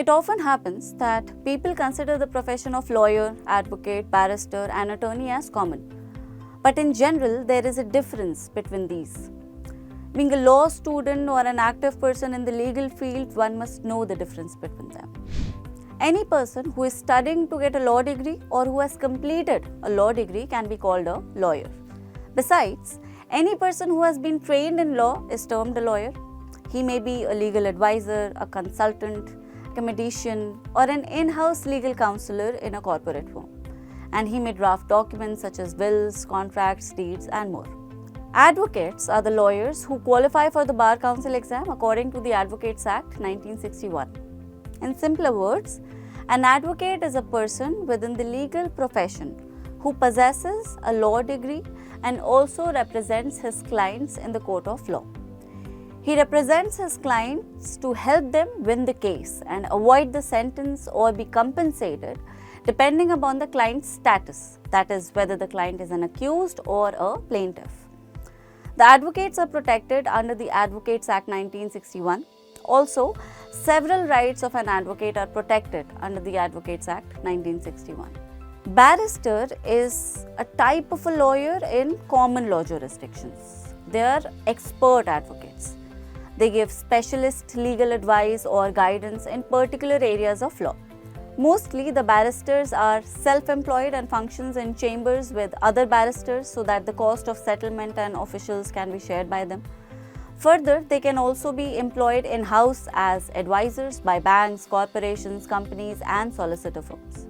It often happens that people consider the profession of lawyer, advocate, barrister, and attorney as common. But in general, there is a difference between these. Being a law student or an active person in the legal field, one must know the difference between them. Any person who is studying to get a law degree or who has completed a law degree can be called a lawyer. Besides, any person who has been trained in law is termed a lawyer. He may be a legal advisor, a consultant, academician, or an in-house legal counselor in a corporate firm. And he may draft documents such as wills, contracts, deeds, and more. Advocates are the lawyers who qualify for the Bar Council exam according to the Advocates Act 1961. In simpler words, an advocate is a person within the legal profession who possesses a law degree and also represents his clients in the court of law. He represents his clients to help them win the case and avoid the sentence or be compensated depending upon the client's status, that is, whether the client is an accused or a plaintiff. The advocates are protected under the Advocates Act 1961. Also, several rights of an advocate are protected under the Advocates Act 1961. Barrister is a type of a lawyer in common law jurisdictions. They are expert advocates. They give specialist legal advice or guidance in particular areas of law. Mostly, the barristers are self-employed and functions in chambers with other barristers so that the cost of settlement and officials can be shared by them. Further, they can also be employed in-house as advisors by banks, corporations, companies, and solicitor firms.